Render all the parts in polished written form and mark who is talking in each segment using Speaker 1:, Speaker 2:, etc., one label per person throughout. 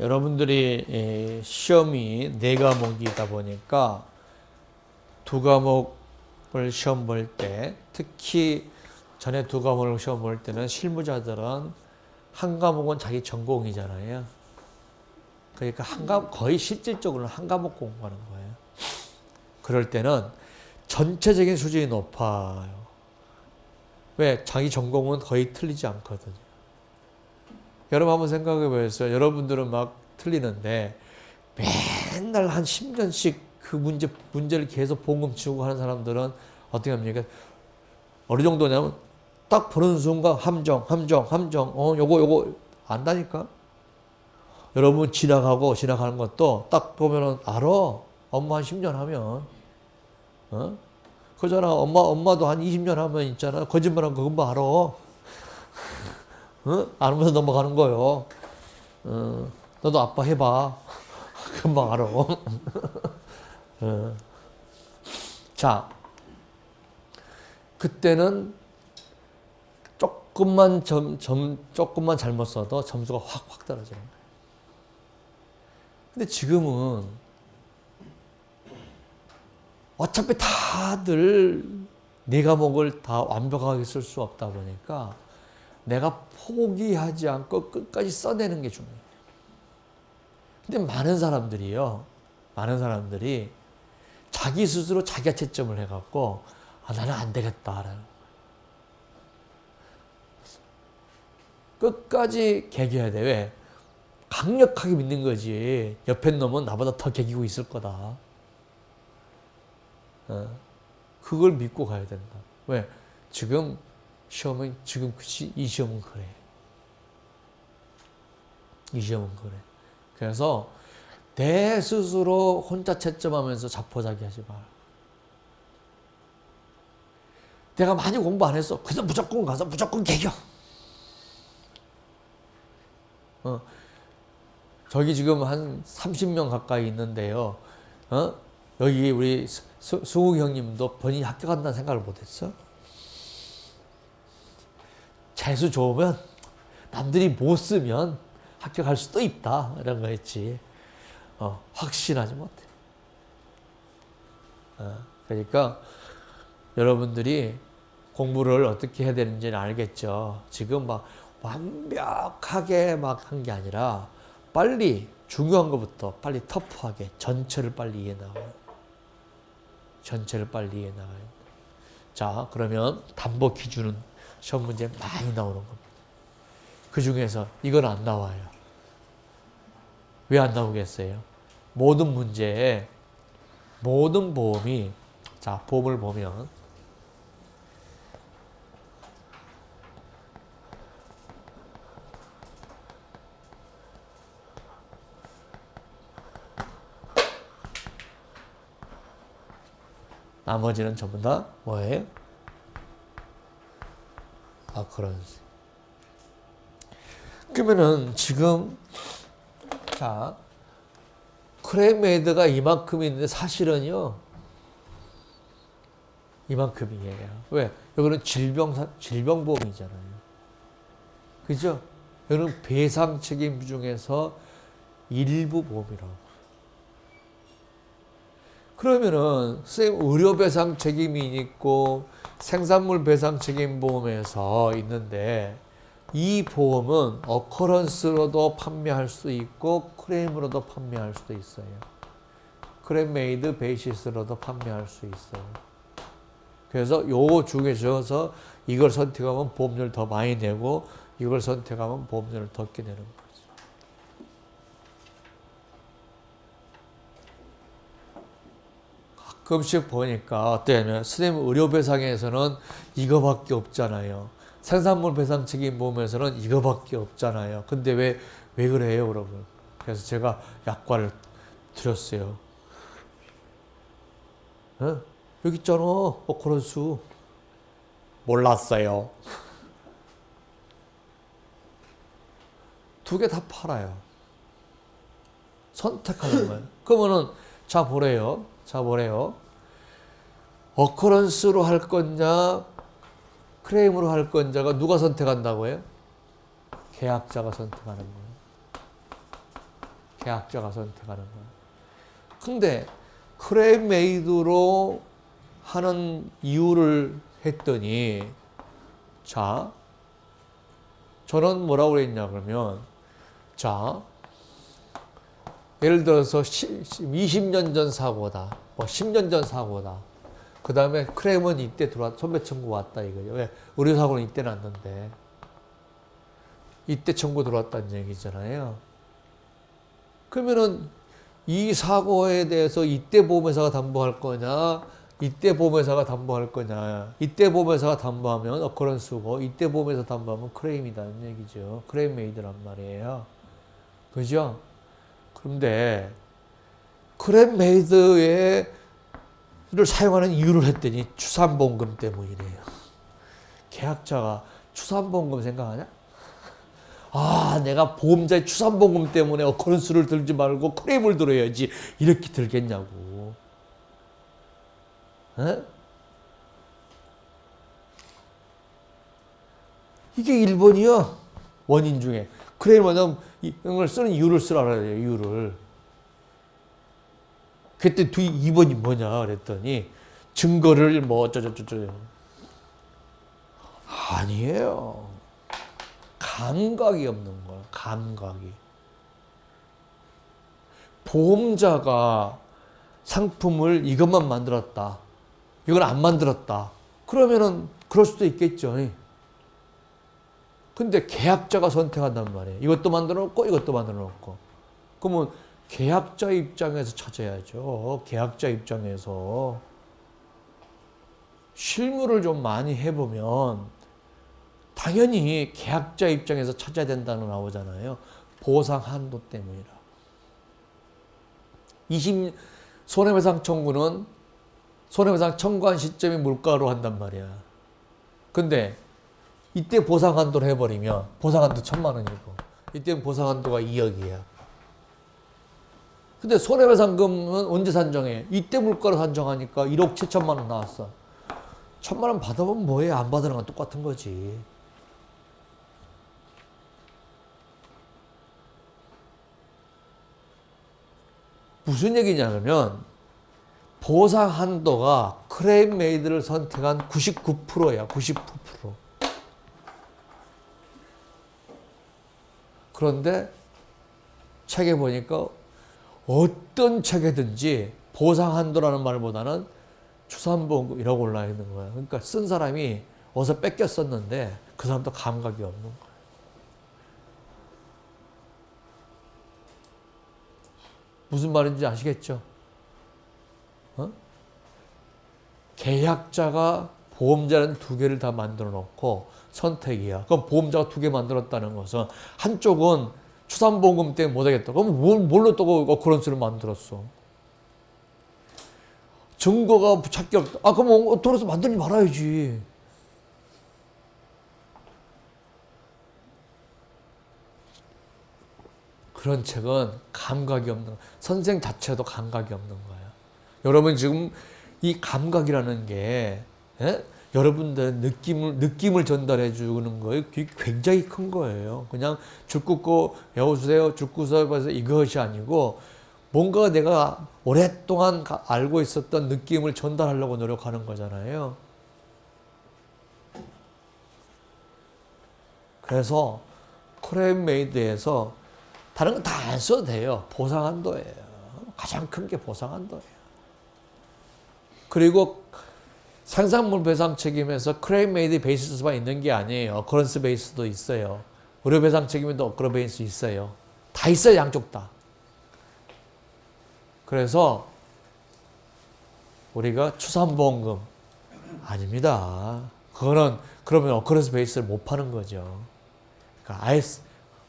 Speaker 1: 여러분들이 시험이 4과목이다 보니까 2과목을 시험 볼 때, 특히 전에 2과목을 시험 볼 때는 실무자들은 한 과목은 자기 전공이잖아요. 그러니까 거의 실질적으로는 한 과목 공부하는 거예요. 그럴 때는 전체적인 수준이 높아요. 왜? 자기 전공은 거의 틀리지 않거든요. 여러분 한번 생각해 보세요. 여러분들은 막 틀리는데 맨날 한 10년씩 그 문제를 계속 봉금 치고 하는 사람들은 어떻게 합니까? 어느 정도냐면 딱 보는 순간 함정, 요거 안다니까? 여러분 지나가는 것도 딱 보면은 알아. 엄마 한 10년 하면. 그잖아. 엄마도 한 20년 하면 있잖아. 거짓말한 거 금방 알아. 알면서 넘어가는 거요. 너도 아빠 해봐. 금방 알아. 자, 그때는 조금만 잘못 써도 점수가 확 떨어지는 거예요. 근데 지금은 어차피 다들 4과목을 다 완벽하게 쓸 수 없다 보니까 내가 포기하지 않고 끝까지 써내는 게 중요해요. 근데 많은 사람들이 자기 스스로 자기가 채점을 해갖고 나는 안 되겠다라는 끝까지 개겨야 돼. 왜? 강력하게 믿는 거지. 옆에 놈은 나보다 더 개기고 있을 거다. 그걸 믿고 가야 된다. 왜? 지금 시험은 이 시험은 그래. 이 시험은 그래. 그래서 내 스스로 혼자 채점하면서 자포자기하지 마. 내가 많이 공부 안 했어. 그래서 무조건 가서 무조건 개겨. 저기 지금 한 30명 가까이 있는데요. 여기 우리 수국 형님도 본인이 합격한다는 생각을 못했어? 재수 좋으면 남들이 못 쓰면 합격할 수도 있다 이런 거 했지. 확신하지 못해. 그러니까 여러분들이 공부를 어떻게 해야 되는지는 알겠죠. 지금 막 완벽하게 막 한 게 아니라 빨리 중요한 것부터 빨리 터프하게 전체를 빨리 이해 나가요. 전체를 빨리 이해 나가요. 자, 그러면 담보 기준은 시험 문제 많이 나오는 겁니다. 그 중에서 이건 안 나와요. 왜 안 나오겠어요? 모든 문제에 모든 보험이, 자, 보험을 보면 나머지는 전부 다 뭐예요? 아크런스. 그러면은 지금 자, 크레메이드가 이만큼 있는데 사실은요 이만큼이에요. 왜? 여기는 질병보험이잖아요. 그죠? 여기는 배상 책임 중에서 일부 보험이라고. 그러면은 선생님 의료 배상 책임이 있고 생산물 배상 책임 보험에서 있는데 이 보험은 어커런스로도 판매할 수 있고 클레임으로도 판매할 수도 있어요. 클레임 메이드 베이시스로도 판매할 수 있어요. 그래서 요 중에서 이걸 선택하면 보험료를 더 많이 내고 이걸 선택하면 보험료를 적게 내는 거죠. 가끔씩 보니까 어떠냐면 선생님 의료배상에서는 이거밖에 없잖아요. 생산물 배상 책임 보험에서는 이거밖에 없잖아요. 근데 왜 그래요, 여러분? 그래서 제가 약관을 드렸어요. 여기 있잖아, 어커런스. 몰랐어요. 2개 다 팔아요. 선택하는 거예요. 그러면은 자 보래요. 어커런스로 할 거냐, 클레임으로 할 건자가 누가 선택한다고 해요? 계약자가 선택하는 거예요. 계약자가 선택하는 거예요. 근데 클레임 메이드로 하는 이유를 했더니, 자, 저는 뭐라고 그랬냐 그러면, 자, 예를 들어서 20년 전 사고다, 뭐 10년 전 사고다. 그 다음에 클레임은 이때 들어왔, 손배 청구 왔다 이거죠. 왜? 의료사고는 이때 났는데 이때 청구 들어왔다는 얘기잖아요. 그러면은 이 사고에 대해서 이때 보험회사가 담보할 거냐, 이때 보험회사가 담보할 거냐. 이때 보험회사가 담보하면 어커런스고, 이때 보험회사 담보하면 클레임이라는 얘기죠. 클레임 메이드란 말이에요. 그죠? 그런데 클레임 메이드의 를 사용하는 이유를 했더니 추산보험금 때문이래요. 계약자가 추산보험금 생각하냐? 아, 내가 보험자의 추산보험금 때문에 어커런스를 들지 말고 클레임을 들어야지. 이렇게 들겠냐고. 에? 이게 1번이야. 원인 중에. 클레임을 하면 이걸 쓰는 이유를 쓰라고 해요. 이유를. 그때 2번이 뭐냐 그랬더니 증거를 뭐 어쩌저쩌저. 아니에요. 감각이 없는 거야. 감각이. 보험자가 상품을 이것만 만들었다. 이걸 안 만들었다. 그러면은 그럴 수도 있겠죠. 근데 계약자가 선택한단 말이에요. 이것도 만들어 놓고 이것도 만들어 놓고. 그러면 계약자 입장에서 찾아야죠. 계약자 입장에서. 실무를 좀 많이 해보면 당연히 계약자 입장에서 찾아야 된다는 나오잖아요. 보상 한도 때문이라. 손해배상 청구는 손해배상 청구한 시점이 물가로 한단 말이야. 근데 이때 보상 한도를 해버리면 보상 한도 1,000만 원이고 이때 보상 한도가 2억이야. 근데 손해배상금은 언제 산정해? 이때 물가로 산정하니까 1억 7천만 원 나왔어. 1,000만 원 받아보면 뭐해? 안 받으는 건 똑같은 거지. 무슨 얘기냐면 보상 한도가 클레임 메이드를 선택한 99%야. 99%. 그런데 책에 보니까 어떤 책에든지 보상 한도라는 말보다는 추산보험금이라고 올라 있는 거야. 그러니까 쓴 사람이 어디서 뺏겼었는데 그 사람도 감각이 없는 거야. 무슨 말인지 아시겠죠? 어? 계약자가 보험자는 2개를 다 만들어 놓고 선택이야. 그럼 보험자가 2개 만들었다는 것은 한쪽은 추산보험금 때문에 못하겠다. 그럼 뭘로 또 어커런스를 만들었어? 증거가 찾기 없다. 아, 그럼 어커런스 만들지 말아야지. 그런 책은 감각이 없는, 선생 자체도 감각이 없는 거예요. 여러분 지금 이 감각이라는 게, 예? 여러분들 느낌을 전달해 주는 거예요. 굉장히 큰 거예요. 그냥 줄 긋고 외워주세요. 줄 긋어서 이것이 아니고 뭔가 내가 오랫동안 알고 있었던 느낌을 전달하려고 노력하는 거잖아요. 그래서 클레임 메이드에서 다른 건 다 안 써도 돼요. 보상 한도예요. 가장 큰 게 보상 한도예요. 그리고 생산물 배상 책임에서 클레임 메이드 베이스만 있는 게 아니에요. 어커런스 베이스도 있어요. 의료 배상 책임에도 어커런스 베이스 있어요. 다 있어요. 양쪽 다. 그래서 우리가 추산보험금 아닙니다. 그거는 그러면 어커런스 베이스를 못 파는 거죠. 그러니까 아예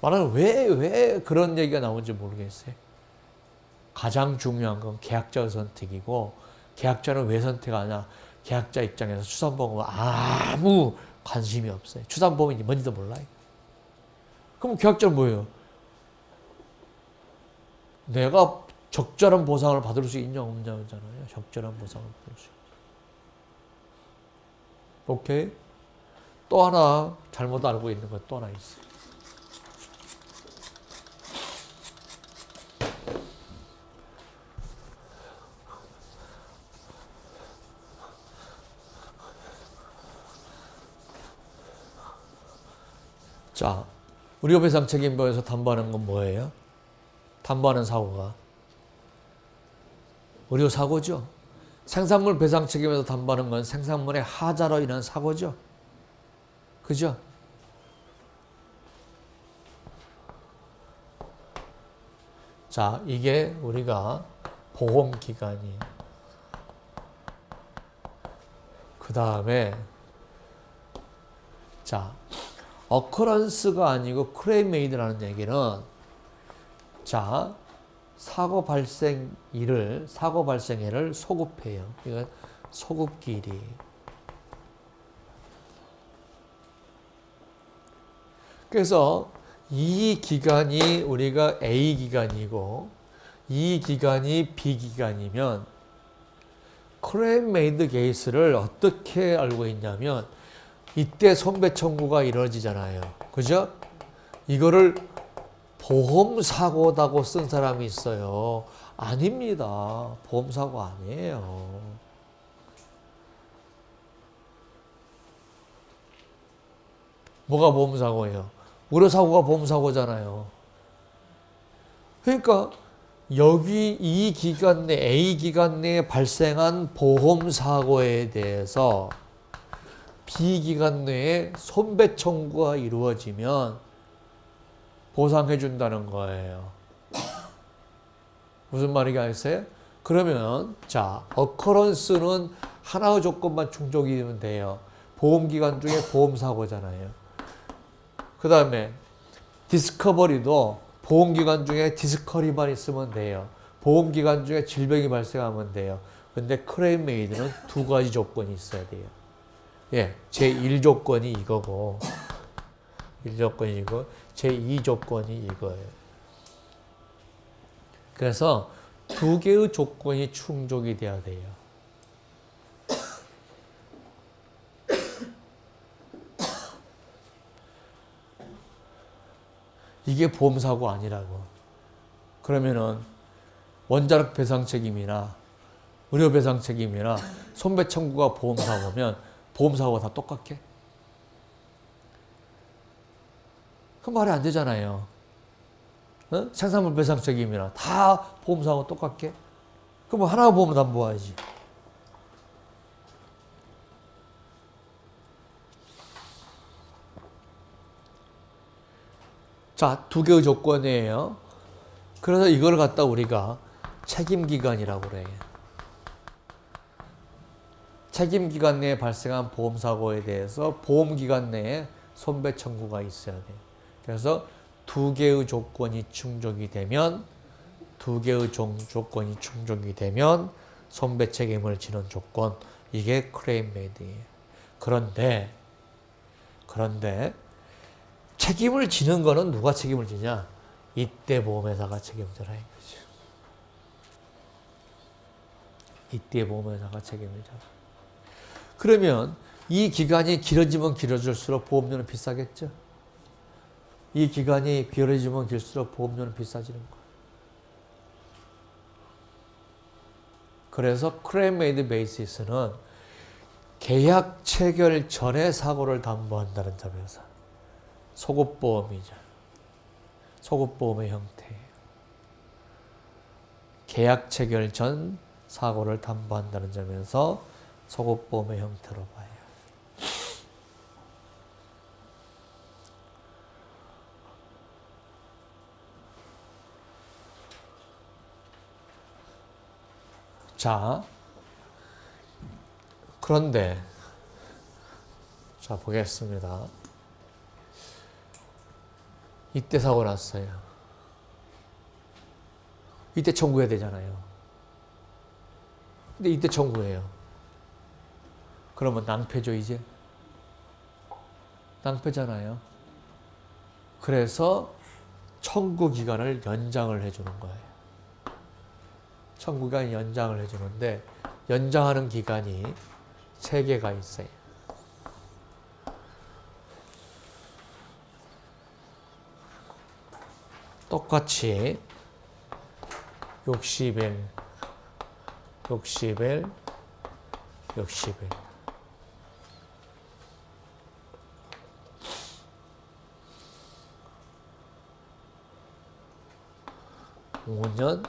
Speaker 1: 말하는 왜 그런 얘기가 나오는지 모르겠어요. 가장 중요한 건 계약자의 선택이고 계약자는 왜 선택하냐? 계약자 입장에서 추산보험은 아무 관심이 없어요. 추산보험이 뭔지도 몰라요. 그럼 계약자는 뭐예요? 내가 적절한 보상을 받을 수 있냐 없냐잖아요. 적절한 보상을 받을 수 있냐. 오케이? 또 하나 잘못 알고 있는 것 또 하나 있어요. 자, 의료배상 책임보험에서 담보하는 건 뭐예요? 담보하는 사고가 의료사고죠. 생산물 배상 책임에서 담보하는 건 생산물의 하자로 인한 사고죠. 그죠? 자, 이게 우리가 보험기간이에요. 그 다음에 자, occurrence가 아니고 claim made라는 얘기는 자, 사고 발생일을 소급해요. 이건 소급기일이. 그래서 이 기간이 우리가 A 기간이고 이 기간이 B 기간이면 claim made case를 어떻게 알고 있냐면 이때 손배 청구가 이루어지잖아요. 그죠? 이거를 보험사고다고 쓴 사람이 있어요. 아닙니다. 보험사고 아니에요. 뭐가 보험사고예요? 의료사고가 보험사고잖아요. 그러니까 여기 이 기간 내 A 기간 내에 발생한 보험사고에 대해서 B 기간 내에 손배 청구가 이루어지면 보상해 준다는 거예요. 무슨 말인지 아세요? 그러면 자, occurrence는 하나의 조건만 충족이 되면 돼요. 보험기간 중에 보험사고잖아요. 그 다음에 디스커버리도 보험기간 중에 디스커리만 있으면 돼요. 보험기간 중에 질병이 발생하면 돼요. 근데 클레임 메이드는 두 가지 조건이 있어야 돼요. 예, 제1조건이 이거고 1조건이고 제2조건이 이거예요. 그래서 두 개의 조건이 충족이 돼야 돼요. 이게 보험사고 아니라고. 그러면은 원자력 배상 책임이나 의료 배상 책임이나 손배 청구가 보험사고면 보험사고가 다 똑같게? 그 말이 안 되잖아요. 어? 생산물 배상 책임이나 다 보험사고 똑같게? 그럼 하나 보험 담보하지. 자, 두 개의 조건이에요. 그래서 이걸 갖다 우리가 책임기간이라고 그래요. 책임기간 내에 발생한 보험사고에 대해서 보험기간 내에 손배 청구가 있어야 돼요. 그래서 두 개의 조건이 충족이 되면 손배 책임을 지는 조건, 이게 클레임 메이드예요. 그런데 책임을 지는 거는 누가 책임을 지냐? 이때 보험회사가 책임을 져라 이거죠. 이때 보험회사가 책임을 져라. 그러면 이 기간이 길어지면 길어질수록 보험료는 비싸겠죠? 이 기간이 길어지면 길수록 보험료는 비싸지는 거예요. 그래서 클레임 메이드 베이시스는 계약 체결 전에 사고를 담보한다는 점에서 소급보험이죠. 소급보험의 형태예요. 계약 체결 전 사고를 담보한다는 점에서 소급보험의 형태로 봐요. 자, 그런데 자 보겠습니다. 이때 사고 났어요. 이때 청구해야 되잖아요. 근데 이때 청구해요. 그러면 낭패죠, 이제? 낭패잖아요. 그래서 청구 기간을 연장을 해주는 거예요. 청구 기간 연장을 해주는데 연장하는 기간이 3개가 있어요. 똑같이 60일, 60일, 60일. 5년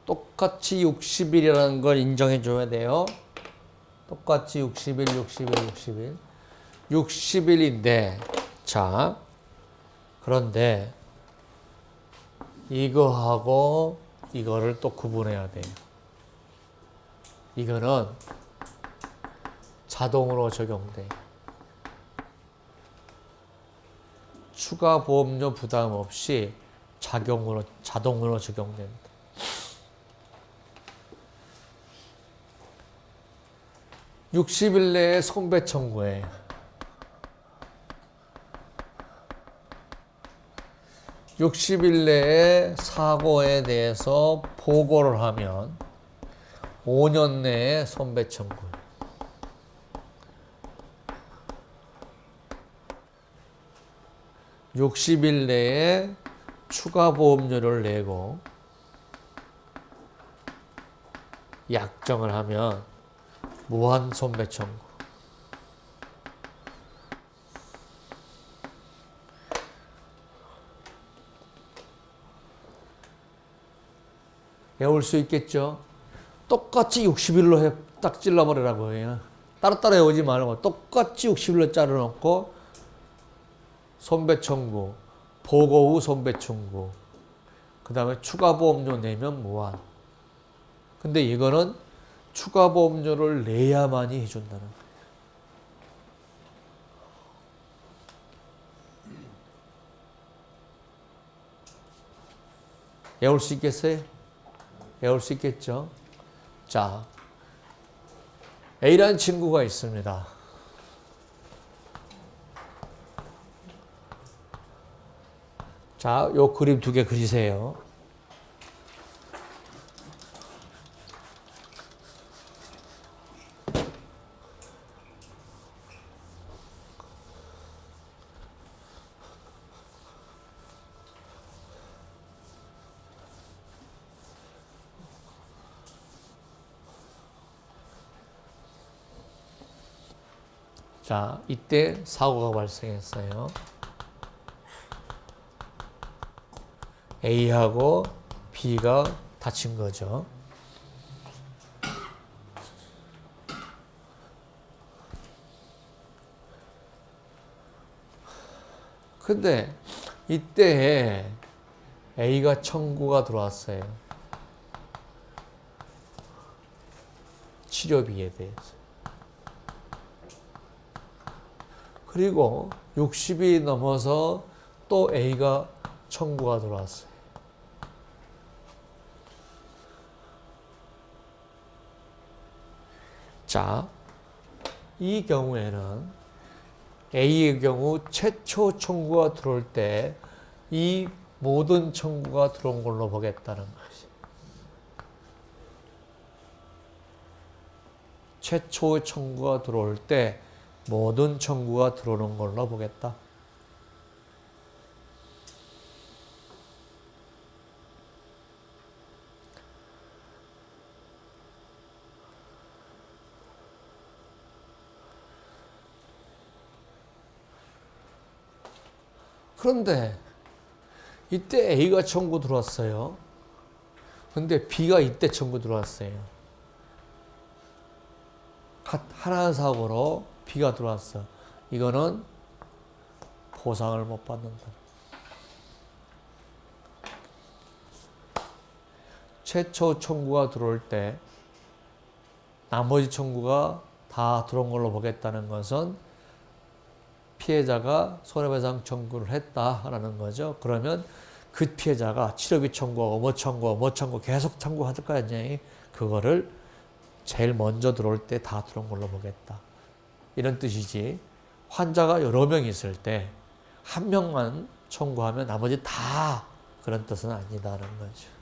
Speaker 1: 똑같이 60일이라는 걸 인정해 줘야 돼요. 똑같이 60일. 60일인데, 자, 그런데 이거하고 이거를 또 구분해야 돼요. 이거는 자동으로 적용돼요. 추가 보험료 부담 없이 자동으로 적용됩니다. 60일 내에 손배 청구해요. 60일 내에 사고에 대해서 보고를 하면 5년 내에 손배 청구. 60일 내에 추가 보험료를 내고 약정을 하면 무한 손배 청구. 외울 수 있겠죠? 똑같이 60일로 딱 찔러버리라고 해요. 따로따로 외우지 말고 똑같이 60일로 자르놓고 손배 청구, 보고 후 손배 청구, 그 다음에 추가 보험료 내면 무한. 근데 이거는 추가 보험료를 내야만이 해준다는 거예요. 외울 수 있겠어요? 외울 수 있겠죠? 자, A라는 친구가 있습니다. 자, 요 그림 두 개 그리세요. 자, 이때 사고가 발생했어요. A하고 B가 다친 거죠. 근데 이때 A가 청구가 들어왔어요. 치료비에 대해서. 그리고 60이 넘어서 또 A가 청구가 들어왔어요. 자, 이 경우에는 A의 경우 최초 청구가 들어올 때 이 모든 청구가 들어온 걸로 보겠다는 것이. 최초 청구가 들어올 때 모든 청구가 들어오는 걸로 보겠다. 그런데 이때 A가 청구 들어왔어요. 근데 B가 이때 청구 들어왔어요. 하나의 사고로 B가 들어왔어. 이거는 보상을 못 받는다. 최초 청구가 들어올 때 나머지 청구가 다 들어온 걸로 보겠다는 것은 피해자가 손해배상 청구를 했다라는 거죠. 그러면 그 피해자가 치료비 청구하고 뭐 청구 계속 청구할 거 아니에요. 그거를 제일 먼저 들어올 때 다 들어온 걸로 보겠다. 이런 뜻이지. 환자가 여러 명 있을 때 한 명만 청구하면 나머지 다 그런 뜻은 아니다라는 거죠.